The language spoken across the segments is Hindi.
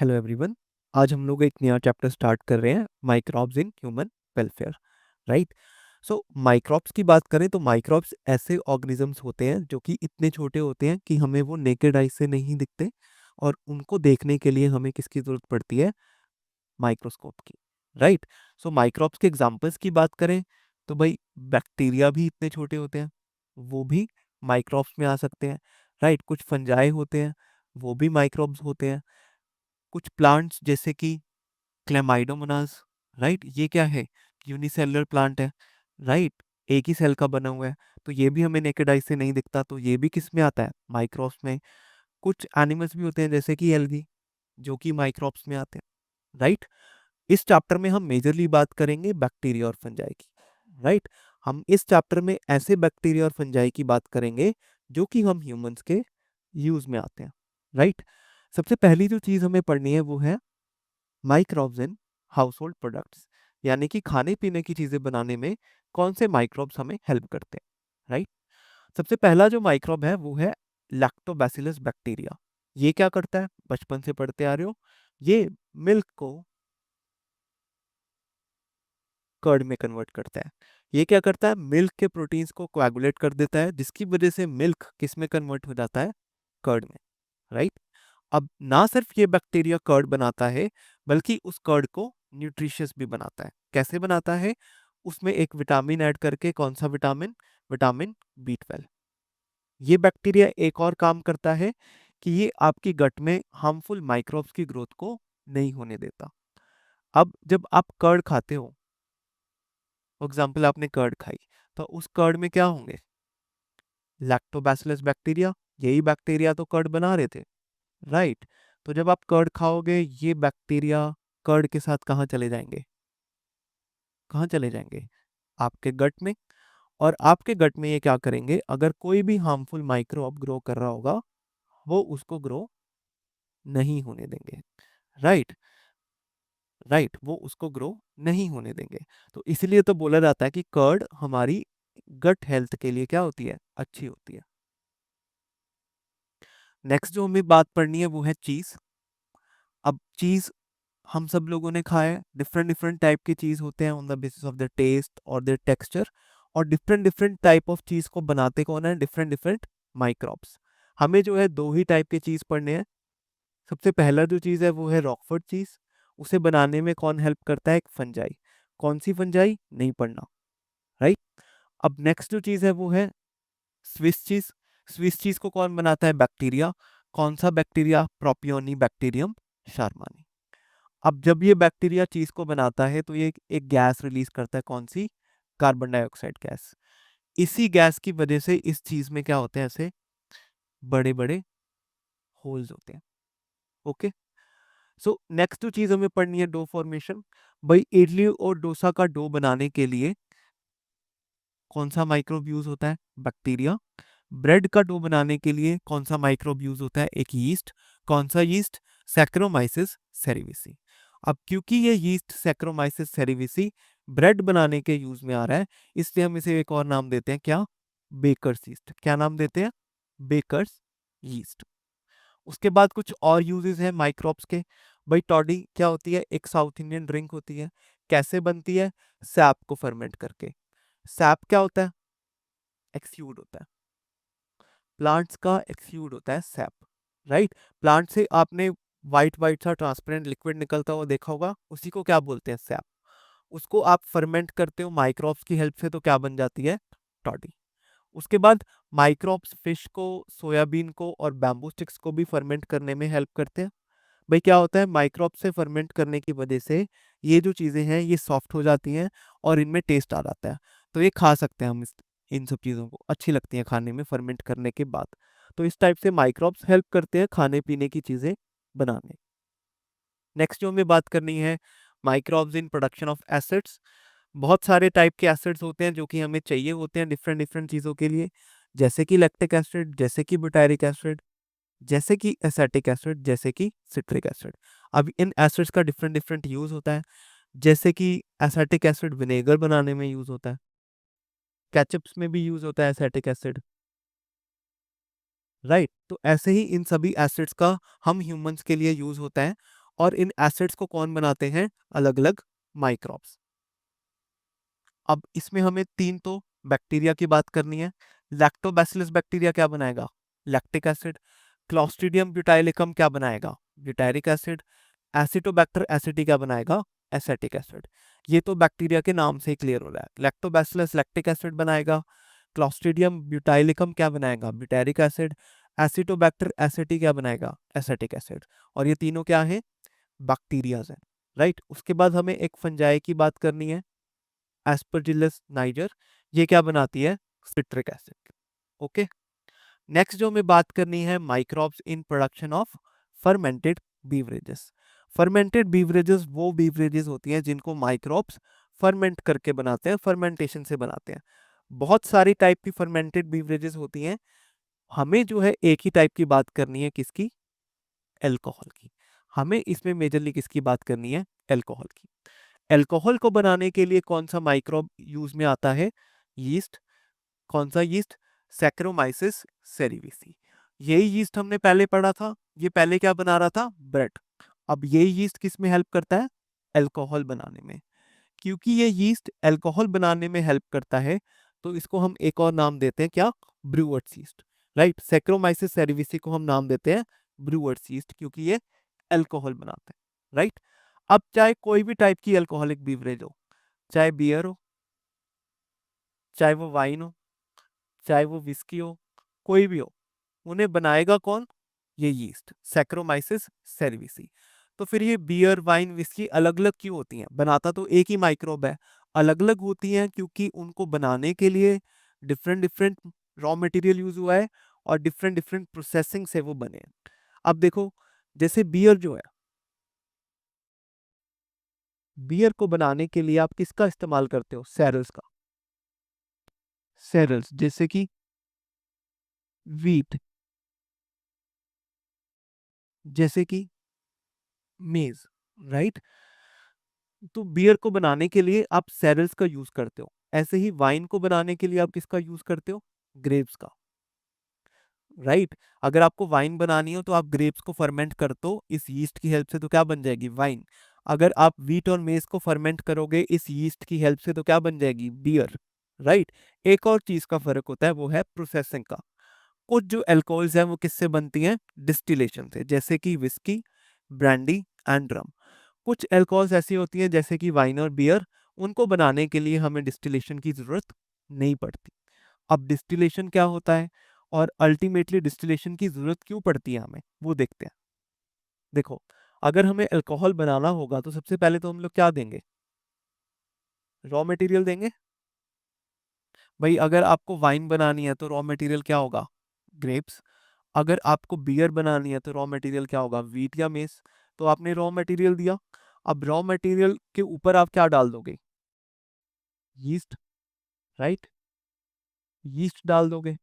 Hello everyone. आज हम लोग एक नया चैप्टर स्टार्ट कर रहे हैं, microbes in human welfare. Right. So microbes की बात करें तो माइक्रोब्स ऐसे ऑर्गेनिजम्स होते हैं जो कि इतने छोटे होते हैं कि हमें वो नेकेड आई से नहीं दिखते, और उनको देखने के लिए हमें किसकी ज़रूरत पड़ती है? माइक्रोस्कोप की। राइट। सो माइक्रोब्स के एग्जांपल्स की बात करें तो भाई बैक्टीरिया भी इतने छोटे होते हैं, वो भी माइक्रोब्स में आ सकते हैं। राइट। कुछ फंजाई होते हैं, वो भी माइक्रोब्स होते हैं। कुछ प्लांट्स जैसे कि क्लेमाइडोमोनास। राइट, ये क्या है? यूनिसेलुलर प्लांट है। राइट, एक ही सेल का बना हुआ है, तो ये भी हमें नेकेड आई से नहीं दिखता, तो ये भी किस में आता है? माइक्रोब्स में। कुछ एनिमल्स भी होते हैं जैसे कि एल्गी, जो कि माइक्रोब्स में आते हैं। राइट। इस चैप्टर में हम मेजरली बात करेंगे बैक्टीरिया और फंजाई की। राइट। हम इस चैप्टर में ऐसे बैक्टीरिया और फंजाई की बात करेंगे जो कि हम ह्यूमंस के यूज में आते हैं। राइट। सबसे पहली जो चीज हमें पढ़नी है वो है microbes in house hold products, यानी कि खाने पीने की चीजें बनाने में कौन से माइक्रोब्स हमें हेल्प करते हैं। राइट। सबसे पहला जो माइक्रोब है वो है लैक्टोबैसिलस बैक्टीरिया। ये क्या करता है? बचपन से पढ़ते आ रहे हो, ये मिल्क को कर्ड में कन्वर्ट करता है। ये क्या करता है? मिल्क के प्रोटीन्स को कोएगुलेट कर देता है, जिसकी वजह से मिल्क किस में कन्वर्ट हो जाता है? कर्ड में। राइट। अब ना सिर्फ ये बैक्टीरिया कर्ड बनाता है, बल्कि उस कर्ड को न्यूट्रिशियस भी बनाता है। कैसे बनाता है? उसमें एक विटामिन ऐड करके। कौन सा विटामिन? Vitamin B12। ये बैक्टीरिया एक और काम करता है कि ये आपकी गट में हार्मफुल माइक्रोब्स की ग्रोथ को नहीं होने देता। अब जब आप कर्ड खाते हो, फॉर एग्जाम्पल आपने कर्ड खाई, तो उस कर्ड में क्या होंगे? Lactobacillus bacteria. यही बैक्टीरिया तो कर्ड बना रहे थे। राइट। तो जब आप कर्ड खाओगे, ये बैक्टीरिया कर्ड के साथ कहाँ चले जाएंगे? कहाँ चले जाएंगे? आपके गट में। और आपके गट में ये क्या करेंगे? अगर कोई भी हार्मफुल माइक्रोब ग्रो कर रहा होगा, वो उसको ग्रो नहीं होने देंगे। राइट। राइट, वो उसको ग्रो नहीं होने देंगे। तो इसलिए तो बोला जाता है कि कर्ड हमारी गट हेल्थ के लिए क्या होती है? अच्छी होती है। नेक्स्ट जो हमें बात पढ़नी है वो है चीज। अब चीज हम सब लोगों ने खाया है। डिफरेंट डिफरेंट टाइप की चीज होते हैं on the basis of the test और देयर टेक्सचर। और डिफरेंट डिफरेंट टाइप ऑफ चीज को बनाते कौन है? Different different microbes. हमें जो है दो ही टाइप के चीज पढ़ने हैं। सबसे पहला जो चीज है वो है रॉकफोर्ड चीज। उसे बनाने में कौन हेल्प करता है? एक फंजाई। कौन सी फंजाई? नहीं पढ़ना। राइट। अब नेक्स्ट जो चीज है वो है स्विस चीज। स्विस चीज को कौन बनाता है? बैक्टीरिया। कौन सा बैक्टीरिया? Propioni bacterium शार्मानी। अब जब ये बैक्टीरिया चीज को बनाता है तो ये एक गैस रिलीज करता है। कौन सी? Carbon dioxide gas. इसी गैस की वजह से इस चीज में क्या होते हैं? ऐसे बड़े बड़े होल्स होते हैं। ओके। सो नेक्स्ट जो चीज हमें पढ़नी है, डो फॉर्मेशन। भाई इडली और डोसा का डो बनाने के लिए कौन सा माइक्रोब यूज होता है? बैक्टीरिया। ब्रेड का डो बनाने के लिए कौन सा माइक्रोब यूज होता है? एक यीस्ट। कौन सा यीस्ट? Saccharomyces cerevisiae. अब क्योंकि ये यीस्ट सैक्रोमाइसिस सेरेविसी ब्रेड बनाने के यूज में आ रहा है, इसलिए हम इसे एक और नाम देते हैं। क्या? Baker's yeast. क्या नाम देते हैं? Baker's yeast. उसके बाद कुछ और यूजेस हैं माइक्रोब्स के। भाई टॉडी क्या होती है? एक साउथ इंडियन ड्रिंक होती है। कैसे बनती है? सैप को फर्मेंट करके। सैप क्या होता है? एक्सयूड होता है। प्लांट्स का एक्सयूड होता है सैप। राइट। प्लांट से आपने वाइट वाइट सा ट्रांसपेरेंट लिक्विड निकलता हुआ देखा होगा, उसी को क्या बोलते हैं? सैप। उसको आप फर्मेंट करते हो माइक्रोब्स की हेल्प से, तो क्या बन जाती है? टॉडी। उसके बाद माइक्रोब्स फिश को, सोयाबीन को और बैम्बू स्टिक्स को भी फर्मेंट करने में हेल्प करते हैं। भाई क्या होता है? माइक्रोब से फर्मेंट करने की वजह से ये जो चीज़ें हैं ये सॉफ्ट हो जाती हैं और इनमें टेस्ट आ जाता है। तो ये खा सकते हैं हम इन सब चीज़ों को, अच्छी लगती हैं खाने में फर्मेंट करने के बाद। तो इस टाइप से माइक्रोब्स हेल्प करते हैं खाने पीने की चीज़ें बनाने। नेक्स्ट जो हमें बात करनी है, microbes in production of acids. बहुत सारे टाइप के एसिड्स होते हैं जो कि हमें चाहिए होते हैं डिफरेंट डिफरेंट चीज़ों के लिए, जैसे कि लैक्टिक एसिड, जैसे कि बुटायरिक एसिड, जैसे कि एसिटिक एसिड, जैसे कि सिट्रिक एसिड। अब इन एसिड्स का डिफरेंट डिफरेंट यूज होता है। जैसे कि एसिटिक एसिड विनेगर बनाने में यूज होता है, केचप्स में भी यूज होता है एसिटिक एसिड। राइट। तो ऐसे ही इन सभी एसिड्स का हम ह्यूमंस के लिए यूज होता है। और इन एसिड्स को कौन बनाते हैं? अलग अलग माइक्रोब्स। अब इसमें हमें तीन तो बैक्टीरिया की बात करनी है। लैक्टोबैसिलस बैक्टीरिया क्या बनाएगा? Lactic acid. क्लॉस्ट्रीडियम ब्यूटाइलिकम क्या बनाएगा? Butyric acid. एसिटोबैक्टर एसिटी क्या बनाएगा? Acetic acid. ये तो बैक्टीरिया के नाम से ही क्लियर हो रहा है। लैक्टोबैसिलस लैक्टिक एसिड बनाएगा। क्लॉस्ट्रीडियम ब्यूटाइलिकम क्या बनाएगा? Butyric acid. एसिटोबैक्टर एसिटी क्या बनाएगा? Acetic acid. और ये तीनों क्या है? बैक्टीरियाज हैं, राइट। उसके बाद हमें एक फंजाई की बात करनी है, एस्परजिलस नाइजर। ये क्या बनाती है? Citric acid. ओके। नेक्स्ट जो हमें बात करनी है, microbes in production of fermented beverages. Fermented beverages वो बीवरेजेस होती हैं जिनको माइक्रोब्स फर्मेंट करके बनाते हैं, फर्मेंटेशन से बनाते हैं। बहुत सारी टाइप की फर्मेंटेड बीवरेजेस होती हैं। हमें जो है एक ही टाइप की बात करनी है, किसकी? एल्कोहल की। हमें इसमें मेजरली किसकी बात करनी है? एल्कोहल की। एल्कोहल को बनाने के लिए कौन सा माइक्रोब यूज में आता है? यीस्ट। कौन सा यीस्ट? Saccharomyces cerevisiae. यही यीस्ट हमने पहले पढ़ा था। ये पहले क्या बना रहा था? ब्रेड। अब यही यीस्ट किस में हेल्प करता है? एल्कोहल बनाने में। क्योंकि ये यीस्ट एल्कोहल बनाने में हेल्प करता है, तो इसको हम एक और नाम देते हैं, क्या? Brewer's yeast, right. Saccharomyces cerevisiae को हम नाम देते हैं ब्रूअर्स यीस्ट, क्योंकि ये एल्कोहल बनाते हैं, राइट। अब चाहे कोई भी टाइप की अल्कोहलिक बीवरेज हो, चाहे बियर हो, चाहे वो वाइन हो, चाहे वो विस्की हो, कोई भी हो, उन्हें बनाएगा कौन? ये यीस्ट, सैक्रोमाइसिस सेरेविसी। तो फिर ये बियर, वाइन, विस्की अलग अलग क्यों होती हैं? बनाता तो एक ही माइक्रोब है। अलग अलग होती हैं क्योंकि उनको बनाने के लिए different different raw material use हुआ है और डिफरेंट डिफरेंट प्रोसेसिंग से वो बने हैं। अब देखो, जैसे बियर जो है, बियर को बनाने के लिए आप किसका इस्तेमाल करते हो? सेरल्स का। सेरल्स जैसे कि वीट, जैसे कि मेज, राइट। तो बियर को बनाने के लिए आप सेरल्स का यूज करते हो। ऐसे ही वाइन को बनाने के लिए आप किसका यूज करते हो? ग्रेप्स का, राइट। अगर आपको वाइन बनानी हो तो आप ग्रेप्स को फर्मेंट कर दो इस यीस्ट की हेल्प से, तो क्या बन जाएगी? वाइन। अगर आप वीट और मेज को फर्मेंट करोगे इस यीस्ट की हेल्प से, तो क्या बन जाएगी? Beer, right. एक और चीज का फर्क होता है, वो है प्रोसेसिंग का। कुछ जो एल्कोहल्स हैं वो किससे बनती हैं? डिस्टिलेशन से, जैसे कि विस्की, ब्रांडी एंड रम। कुछ एल्कोहल्स ऐसी होती हैं जैसे कि वाइन और बियर, उनको बनाने के लिए हमें डिस्टिलेशन की जरूरत नहीं पड़ती। अब डिस्टिलेशन क्या होता है और अल्टीमेटली डिस्टिलेशन की जरूरत क्यों पड़ती है हमें, वो देखते हैं। देखो, अगर हमें अल्कोहल बनाना होगा तो सबसे पहले तो हम लोग क्या देंगे? रॉ मटेरियल देंगे। भाई अगर आपको वाइन बनानी है तो रॉ मटेरियल क्या होगा? ग्रेप्स। अगर आपको बियर बनानी है तो रॉ मटेरियल क्या होगा? वीट या मेस। तो आपने रॉ मटेरियल दिया। अब रॉ मटेरियल के ऊपर आप क्या डाल दोगे? Yeast, right. यीस्ट डाल दोगे।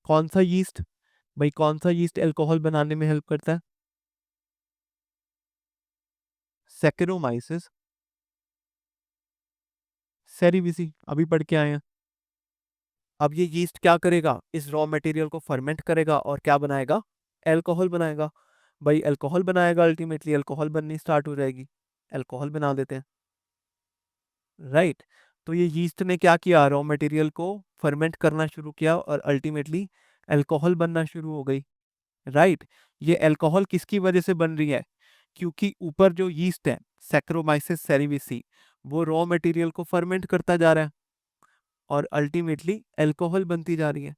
कौन सा यीस्ट? भाई कौन सा यीस्ट अल्कोहल बनाने में हेल्प करता है? सैकेरोमाइसिस सेरेविसी, अभी पढ़ के आए हैं। अब ये यीस्ट क्या करेगा? इस रॉ मटेरियल को फर्मेंट करेगा और क्या बनाएगा? अल्कोहल बनाएगा। भाई अल्कोहल बनाएगा, अल्टीमेटली अल्कोहल बननी स्टार्ट हो जाएगी। अल्कोहल बना देते हैं, राइट। तो ये यीस्ट ने क्या किया? रॉ मटेरियल को फर्मेंट करना शुरू किया और अल्टीमेटली अल्कोहल बनना शुरू हो गई, राइट। ये अल्कोहल किसकी वजह से बन रही है? क्योंकि ऊपर जो यीस्ट है, सैक्रोमाइसिस सेरेविसी, वो रॉ मटेरियल को फर्मेंट करता जा रहा है और अल्टीमेटली अल्कोहल बनती जा रही है।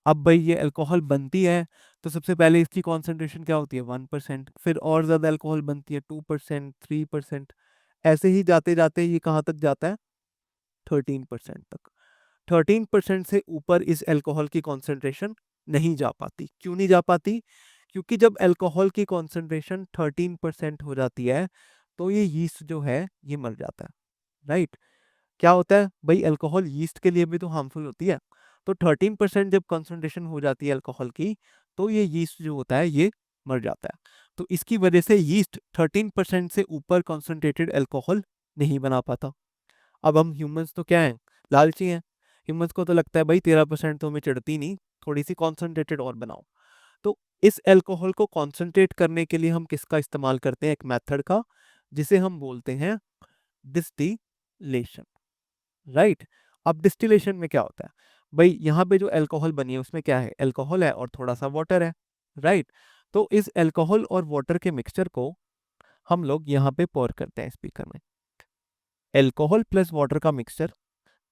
अब भाई ये अल्कोहल बनती है तो सबसे पहले इसकी कॉन्सेंट्रेशन क्या होती है? 1%। फिर और ज्यादा अल्कोहल बनती है, 2%, 3%। ऐसे ही जाते जाते ये कहाँ तक जाता है? 13% तक। 13% से ऊपर इस अल्कोहल की कॉन्सेंट्रेशन नहीं जा पाती। क्यों नहीं जा पाती? क्योंकि जब अल्कोहल की कॉन्सेंट्रेशन 13% हो जाती है तो ये यीस्ट जो है ये मर जाता है, राइट। क्या होता है भाई? अल्कोहल यीस्ट के लिए भी तो हार्मफुल होती है। तो 13% जब कंसंट्रेशन हो जाती है अल्कोहल की, तो ये यीस्ट जो होता है ये मर जाता है। तो इसकी वजह से यीस्ट 13% से ऊपर कंसंट्रेटेड अल्कोहल नहीं बना पाता। अब हम ह्यूमंस तो क्या हैं? लालची हैं। ह्यूमंस को तो लगता है भाई 13% तो हमें चढ़ती नहीं, थोड़ी सी कॉन्सेंट्रेटेड और बनाओ। तो इस अल्कोहल को कॉन्सेंट्रेट करने के लिए हम किसका इस्तेमाल करते हैं, एक मेथड का, जिसे हम बोलते हैं डिस्टिलेशन, राइट। अब डिस्टिलेशन में क्या होता है भाई, यहाँ पे जो अल्कोहल बनी है उसमें क्या है, अल्कोहल है और थोड़ा सा वाटर है, राइट। तो इस अल्कोहल और वाटर के मिक्सचर को हम लोग यहाँ पे पोर करते हैं स्पीकर में। अल्कोहल प्लस वाटर का मिक्सचर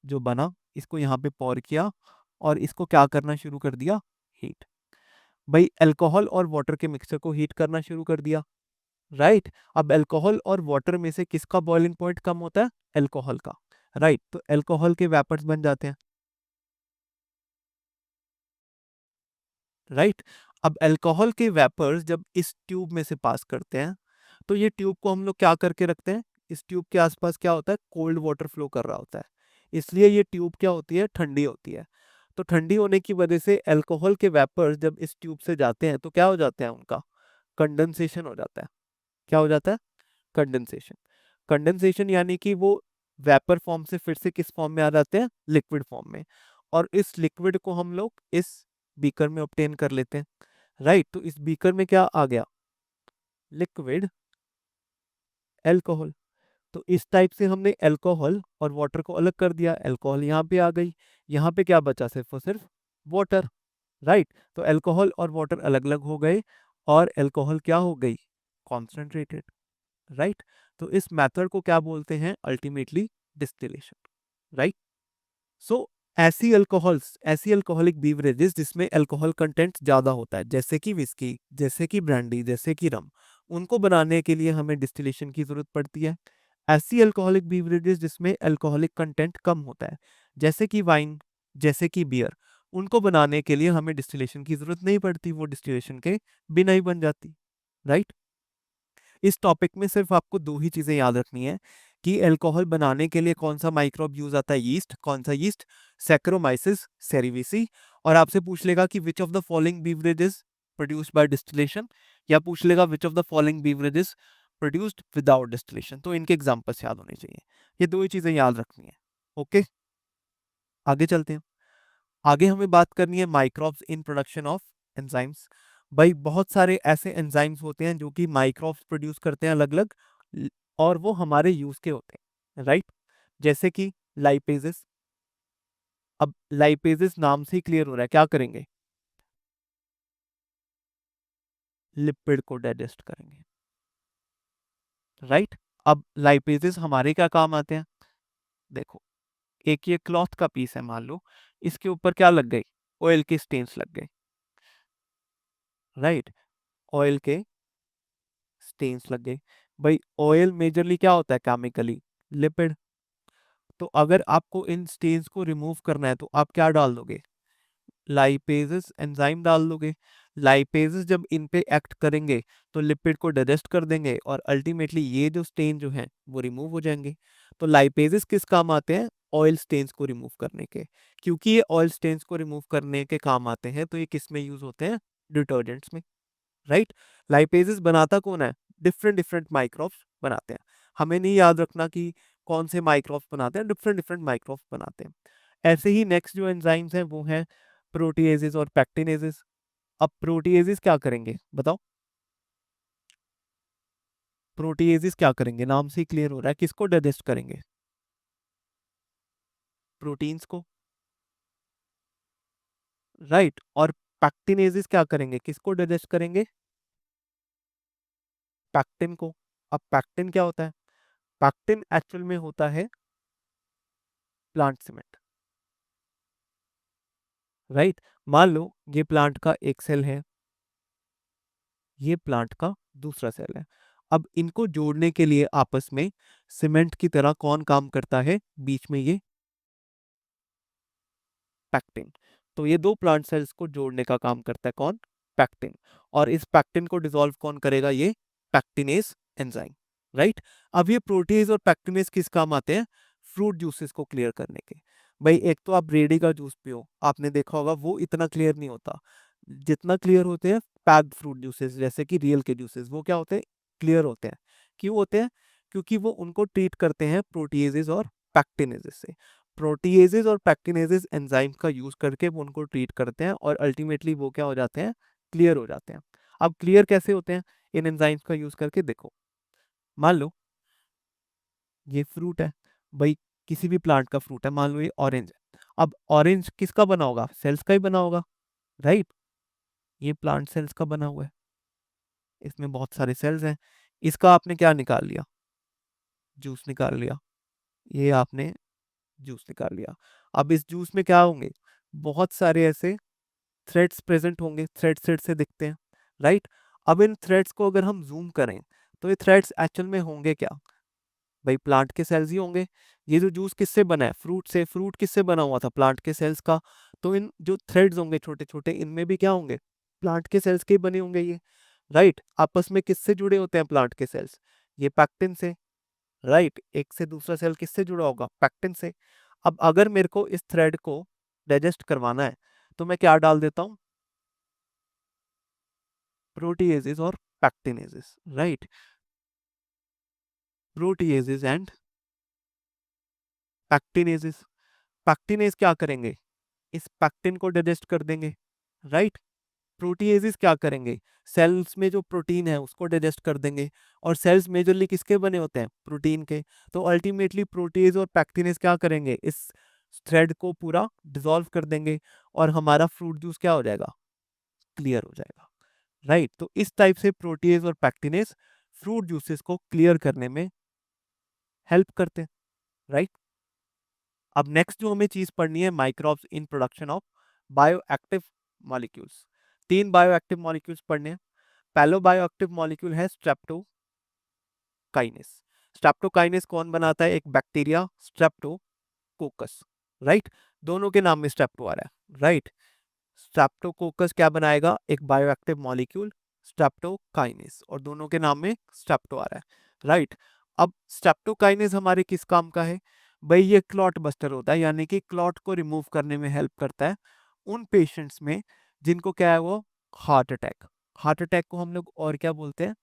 जो बना, इसको यहाँ पे पोर किया और इसको क्या करना शुरू कर दिया, हीट। भाई अल्कोहल और वाटर के मिक्सचर को हीट करना शुरू कर दिया, राइट। अब अल्कोहल और वाटर में से किसका बॉइलिंग पॉइंट कम होता है, अल्कोहल का, राइट। तो अल्कोहल के वेपर्स बन जाते हैं, राइट। अब अल्कोहल के वेपर्स जब इस ट्यूब में से पास करते हैं, तो ये ट्यूब को हम लोग क्या करके रखते हैं, इस ट्यूब के आसपास क्या होता है, कोल्ड वाटर फ्लो कर रहा होता है, इसलिए ये ट्यूब क्या होती है, ठंडी होती है। तो ठंडी होने की वजह से अल्कोहल के वेपर्स जब इस ट्यूब से जाते हैं तो क्या हो जाते हैं, उनका कंडेंसेशन हो जाता है। क्या हो जाता है, कंडेंसेशन। कंडेंसेशन यानी कि वो वेपर फॉर्म से फिर से किस फॉर्म में आ जाते हैं, लिक्विड फॉर्म में, और इस लिक्विड को हम लोग इस बीकर में ऑब्टेन कर लेते हैं, राइट। तो इस बीकर में क्या आ गया, लिक्विड अल्कोहल। तो इस टाइप से हमने अल्कोहल और वाटर को अलग कर दिया, अल्कोहल यहाँ पे आ गई, यहाँ पे क्या बचा सिर्फ और सिर्फ वाटर, राइट। तो अल्कोहल और वाटर अलग अलग हो गए और अल्कोहल क्या हो गई, कॉन्सेंट्रेटेड, राइट। तो इस मेथड को क्या बोलते हैं, अल्टीमेटली डिस्टिलेशन, राइट। सो ऐसी अल्कोहल्स, ऐसी अल्कोहलिक बीवरेजेस जिसमें अल्कोहल कंटेंट ज्यादा होता है, जैसे कि विस्की, जैसे कि ब्रांडी, जैसे कि रम, उनको बनाने के लिए हमें डिस्टिलेशन की जरूरत पड़ती है। ऐसी अल्कोहलिक बीवरेजेस जिसमें अल्कोहलिक कंटेंट कम होता है, जैसे कि वाइन, जैसे कि बियर, उनको बनाने के लिए हमें डिस्टिलेशन की जरूरत नहीं पड़ती, वो डिस्टिलेशन के बिना ही बन जाती, राइट। इस टॉपिक में सिर्फ आपको दो ही चीजें याद रखनी है कि अल्कोहल बनाने के लिए कौन सा माइक्रोब यूज आता है, यीस्ट, कौन सा यीस्ट, सैक्रोमाइसिस सेरेविसी। और आपसे पूछ लेगा कि which of the following beverages produced by distillation, या पूछ लेगा which of the following beverages produced without distillation. तो इनके एग्जांपल्स याद होने चाहिए, ये दो ही चीजें याद रखनी है, ओके। आगे चलते हैं। आगे हमें बात करनी है microbes in production of enzymes. भाई बहुत सारे ऐसे एंजाइम्स होते हैं जो कि माइक्रोब्स प्रोड्यूस करते हैं अलग अलग, और वो हमारे यूज के होते हैं, राइट। जैसे कि लाइपेजेस। अब लाइपेजेस नाम से ही क्लियर हो रहा है, क्या करेंगे, लिपिड को डाइजेस्ट करेंगे, राइट। अब लाइपेजेस हमारे क्या काम आते हैं, देखो, एक ये क्लॉथ का पीस है मान लो, इसके ऊपर क्या लग गई, ऑयल के स्टेन्स लग गए, राइट। ऑयल के स्टेन्स लग गए। भाई ऑयल मेजरली क्या होता है, केमिकली लिपिड। तो अगर आपको इन स्टेन्स को रिमूव करना है तो आप क्या डाल दोगे, लाइपेजेस एंजाइम डाल दोगे। लाइपेजेस जब इन पे एक्ट करेंगे तो लिपिड को डाइजेस्ट कर देंगे और अल्टीमेटली ये जो स्टेन जो है वो रिमूव हो जाएंगे। तो लाइपेजेस किस काम आते हैं, ऑयल स्टेन्स को रिमूव करने के। क्योंकि ये ऑयल स्टेन्स को रिमूव करने के काम आते हैं तो ये किस में यूज होते हैं, डिटर्जेंट्स में, राइट। लाइपेजेस बनाता कौन है, डिफरेंट डिफरेंट माइक्रोब्स बनाते हैं। हमें नहीं याद रखना कि कौन से माइक्रोब्स बनाते हैं, डिफरेंट डिफरेंट माइक्रोब्स बनाते हैं। ऐसे ही नेक्स्ट जो एंजाइम्स हैं वो हैं प्रोटीएजेस और पैक्टिनेजेस। अब प्रोटीएजेस क्या करेंगे बताओ, प्रोटीएजेस क्या करेंगे, नाम से ही क्लियर हो रहा है, किसको डाइजेस्ट करेंगे, प्रोटीन्स को, राइट। और पैक्टिनेजेस क्या करेंगे, किसको डाइजेस्ट करेंगे, पैक्टिन को। अब पैक्टिन क्या होता है, पैक्टिन एक्चुअल में होता है प्लांट सीमेंट, राइट। मान लो ये प्लांट का एक सेल है, ये प्लांट का दूसरा सेल है। अब इनको जोड़ने के लिए आपस में सीमेंट की तरह कौन काम करता है, बीच में ये पैक्टिन। तो ये दो प्लांट सेल्स को जोड़ने का काम करता है कौन, पैक्टिन। और इस पैक्टिन को डिसॉल्व कौन करेगा, ये पैक्टिनेस एंजाइम, राइट। अब ये प्रोटीज और पैक्टिनेस किस काम आते हैं, फ्रूट जूसेस को क्लियर करने के। भाई एक तो आप रेडी का जूस पियो, आपने देखा होगा वो इतना क्लियर नहीं होता जितना क्लियर होते हैं पैक्ड फ्रूट जूसेस, जैसे कि रियल के जूसेस, वो क्या होते हैं, क्लियर होते हैं। क्यों होते हैं, क्योंकि वो उनको ट्रीट करते हैं प्रोटीएजेस और पैक्टिनेजेस से। प्रोटीएजेस और पैक्टिनेजेस एंजाइम का यूज करके वो उनको ट्रीट करते हैं और अल्टीमेटली वो क्या हो जाते हैं, क्लियर हो जाते हैं। अब क्लियर कैसे होते हैं इन एंजाइम्स का यूज करके? देखो, मान लो ये फ्रूट है भाई, किसी भी प्लांट का फ्रूट है, मान लो ये ऑरेंज है। अब ऑरेंज किसका बना होगा? सेल्स का ही बना होगा, राइट? ये प्लांट सेल्स का बना हुआ है, इसमें बहुत सारे सेल्स हैं। इसका आपने क्या निकाल लिया? जूस निकाल लिया। ये आपने जूस निकाल लिया। अब इस जूस में क्या होंगे? बहुत सारे ऐसे थ्रेड्स प्रेजेंट होंगे, थ्रेड थ्रेड से दिखते हैं, राइट? अब इन थ्रेड्स को अगर हम जूम करें तो ये थ्रेड्स एक्चुअल में होंगे क्या? भाई प्लांट के सेल्स ही होंगे। ये जो जूस किससे बना है? फ्रूट से। फ्रूट किससे बना हुआ था? प्लांट के सेल्स का। तो इन जो थ्रेड्स होंगे छोटे छोटे, इनमें भी क्या होंगे? प्लांट के सेल्स के ही बने होंगे ये, राइट? आपस में किससे जुड़े होते हैं प्लांट के सेल्स? ये पैक्टिन से, राइट? एक से दूसरा सेल किससे जुड़ा होगा? पैक्टिन से। अब अगर मेरे को इस थ्रेड को डाइजेस्ट करवाना है तो मैं क्या डाल देता हूँ? प्रोटीएजेस और pectinases, right? Proteases and pectinases. Pectinase क्या करेंगे? इस पैक्टिन को डाइजेस्ट कर देंगे, राइट? प्रोटीएजेस क्या करेंगे? सेल्स में जो प्रोटीन है उसको डाइजेस्ट कर देंगे। और सेल्स मेजरली किसके बने होते हैं? प्रोटीन के। तो अल्टीमेटली प्रोटीएज और पैक्टिनेज क्या करेंगे? इस थ्रेड को पूरा डिसॉल्व कर देंगे और हमारा फ्रूट जूस क्या हो जाएगा? क्लियर हो जाएगा, राइट? तो इस टाइप से प्रोटीएज और पैक्टिनेज फ्रूट जूसेस को क्लियर करने में हेल्प करते हैं, राइट? अब नेक्स्ट जो हमें चीज पढ़नी है, microbes in production of bioactive molecules. 3 bioactive molecules पढ़ने हैं। पहला बायोएक्टिव मॉलिक्यूल है स्ट्रेप्टोकाइनेस। स्ट्रेप्टोकाइनेस कौन बनाता है? एक बैक्टीरिया, स्ट्रेप्टोकोकस, राइट? दोनों के नाम में स्ट्रेप्टो आ रहा है, राइट? स्ट्रेप्टोकोकस क्या बनाएगा? एक बायोएक्टिव मॉलिक्यूल स्ट्रेप्टोकाइनेस, और दोनों के नाम में स्ट्रेप्टो आ रहा है, राइट? अब स्ट्रेप्टोकाइनेस हमारे किस काम का है? भाई ये क्लॉट बस्टर होता है, यानी कि क्लॉट को रिमूव करने में हेल्प करता है उन पेशेंट्स में जिनको क्या है? वो हार्ट अटैक। हार्ट अटैक को हम लोग और क्या बोलते हैं?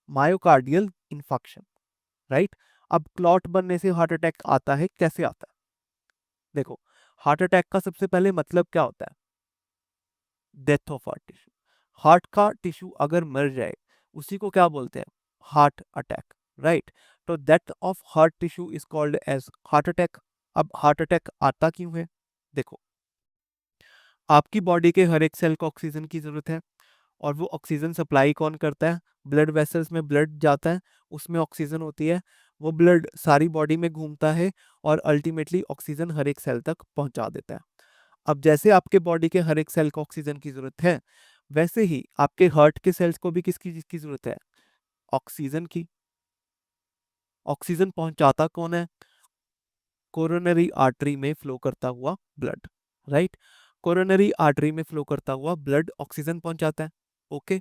Myocardial infarction, right? अब क्लॉट बनने से हार्ट अटैक आता है, कैसे आता है? देखो, हार्ट अटैक का सबसे पहले मतलब क्या होता है? Death of heart tissue. Heart का टिश्यू अगर मर जाए उसी को क्या बोलते हैं? Heart attack, right? तो death of heart tissue is called as heart attack. अब हार्ट अटैक आता क्यों है? देखो, आपकी बॉडी के हर एक सेल को ऑक्सीजन की जरूरत है, और वो ऑक्सीजन सप्लाई कौन करता है? ब्लड वेसल्स में ब्लड जाता है, उसमें ऑक्सीजन होती है, वो ब्लड सारी बॉडी में घूमता है और अल्टीमेटली ऑक्सीजन हर एक सेल तक पहुंचा देता है। अब जैसे आपके बॉडी के हर एक सेल को ऑक्सीजन की जरूरत है, वैसे ही आपके हार्ट के सेल्स को भी किसकी चीज की जरूरत है? ऑक्सीजन की। ऑक्सीजन पहुंचाता कौन है? कोरोनरी आर्टरी में फ्लो करता हुआ ब्लड, राइट? कोरोनरी आर्टरी में फ्लो करता हुआ ब्लड ऑक्सीजन पहुंचाता है, ओके?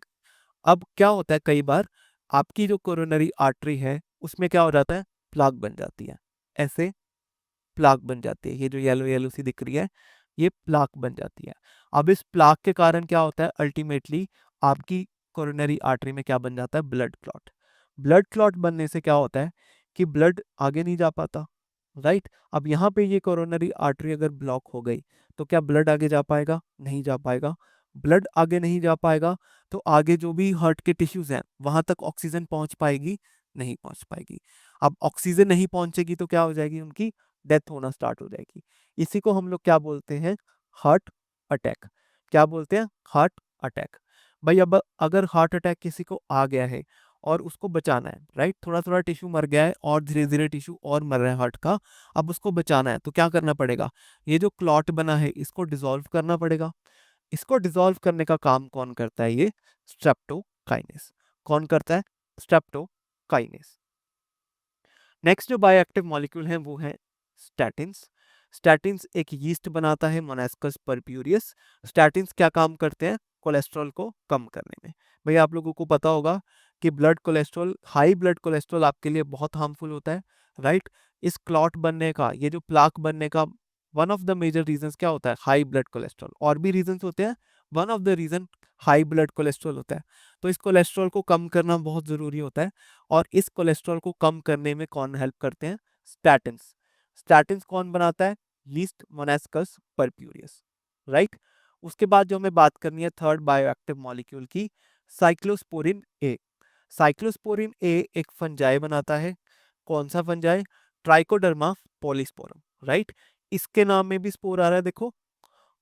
अब क्या होता है, कई बार आपकी जो कोरोनरी आर्टरी है उसमें क्या हो जाता है? प्लाक बन जाती है, ऐसे प्लाक बन जाती है। ये जो येलो येलो सी दिख रही है, ये प्लाक बन जाती है। अब इस प्लाक के कारण क्या होता है? अल्टीमेटली आपकी कोरोनरी आर्टरी में क्या बन जाता है? Blood clot. ब्लड क्लॉट बनने से क्या होता है कि ब्लड आगे नहीं जा पाता, राइट? अब यहाँ पे ये कोरोनरी आर्टरी अगर ब्लॉक हो गई तो क्या ब्लड आगे जा पाएगा? नहीं जा पाएगा। ब्लड आगे नहीं जा पाएगा तो आगे जो भी हार्ट के टिश्यूज हैं वहां तक ऑक्सीजन पहुंच पाएगी? नहीं पहुंच पाएगी। अब ऑक्सीजन नहीं पहुंचेगी तो क्या हो जाएगी? उनकी डेथ होना स्टार्ट हो जाएगी। इसी को हम लोग क्या बोलते हैं? Heart attack. क्या बोलते हैं? Heart attack. भाई अब अगर हार्ट अटैक किसी को आ गया है और उसको बचाना है, राइट? थोड़ा थोड़ा टिश्यू मर गया है और धीरे धीरे टिश्यू और मर रहा है हार्ट का, अब उसको बचाना है तो क्या करना पड़ेगा? ये जो क्लॉट बना है इसको डिसॉल्व करना पड़ेगा। इसको डिसॉल्व करने का काम कौन करता है? ये स्ट्रेप्टोकाइनेस। कौन करता है? स्ट्रेप्टोकाइनेस। नेक्स्ट जो बायोएक्टिव मॉलिक्यूल है वो है स्टैटिन्स। स्टैटिन्स एक यीस्ट बनाता है, मोनास्कस परप्यूरियस। स्टैटिन्स क्या काम करते हैं? कोलेस्ट्रॉल को कम करने में। भाई आप लोगों को पता होगा कि blood cholesterol, high blood cholesterol आपके लिए बहुत हार्मफुल होता है, राइट? इस क्लॉट बनने का, ये जो प्लाक बनने का one of the major reasons क्या होता है? High blood cholesterol. और भी रीजंस होते हैं, one of the reason high blood cholesterol होता है। तो इस कोलेस्ट्रॉल को कम करना बहुत जरूरी होता है, और इस कोलेस्ट्रॉल को कम करने में कौन हेल्प करते हैं? स्टैटिन्स। स्टैटिन्स कौन बनाता है? Least Monascus purpureus, right? उसके बाद जो हमें बात करनी है थर्ड बायोएक्टिव मॉलिक्यूल की, साइक्लोस्पोरिन ए। साइक्लोस्पोरिन ए एक फंजाई बनाता है। कौन सा फंजाई? Trichoderma polysporum, right. इसके नाम में भी स्पोर आ रहा है देखो,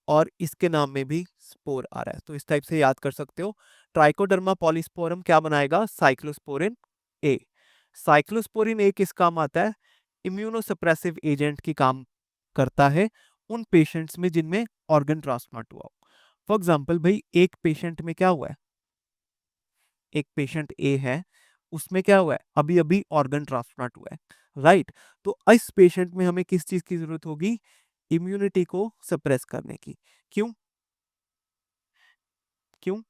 और इसके नाम में भी स्पोर आ रहा है, तो इस टाइप से याद कर सकते हो। ट्राइकोडर्मा पॉलीस्पोरम क्या बनाएगा? साइक्लोस्पोरिन ए। साइक्लोस्पोरिन ए किस काम आता है? इम्यूनोसप्रेसिव एजेंट की काम करता है उन पेशेंट्स में जिनमें ऑर्गन ट्रांसप्लांट हुआ हो। फॉर एग्जाम्पल भाई, एक पेशेंट में क्या हुआ है, एक पेशेंट ए है, उसमें क्या हुआ है, अभी अभी ऑर्गन ट्रांसप्लांट हुआ है, राइट। तो इस पेशेंट में हमें किस चीज की जरूरत होगी? इम्यूनिटी को सप्रेस करने की। क्यों? क्यों?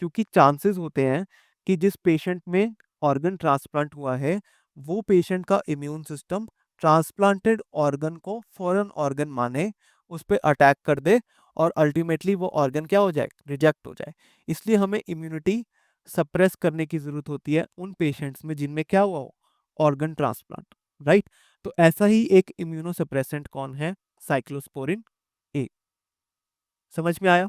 क्योंकि चांसेस होते हैं कि जिस पेशेंट में ऑर्गन ट्रांसप्लांट हुआ है वो पेशेंट का इम्यून सिस्टम ट्रांसप्लांटेड ऑर्गन को फॉरेन ऑर्गन माने, उस पर अटैक कर दे और अल्टीमेटली वो ऑर्गन क्या हो जाए? रिजेक्ट हो जाए। इसलिए हमें इम्यूनिटी सप्रेस करने की जरूरत होती है उन पेशेंट्स में जिनमें क्या हुआ हो? Organ transplant, right. तो ऐसा ही एक इम्यूनोसप्रेसेंट कौन है? साइक्लोस्पोरिन ए। समझ में आया?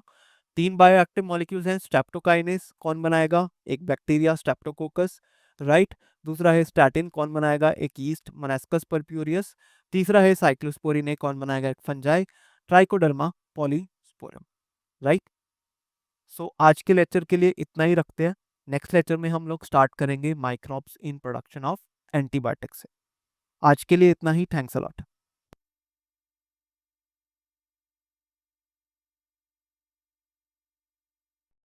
तीन बायोएक्टिव मॉलिक्यूल्स हैं। स्ट्रेप्टोकाइनेस कौन बनाएगा? एक बैक्टीरिया स्ट्रेप्टोकोकस, राइट। दूसरा है स्टैटिन, कौन बनाएगा? एक यीस्ट मोनास्कस परप्यूरियस। तीसरा है साइक्लोस्पोरिन ए, कौन बनाएगा? एक फंजाई ट्राइकोडर्मा पॉलीस्पोरम, राइट। सो आज के लेक्चर के लिए इतना ही रखते हैं। नेक्स्ट लेक्चर में हम लोग स्टार्ट करेंगे microbes in production of antibiotics से। आज के लिए इतना ही। Thanks a lot.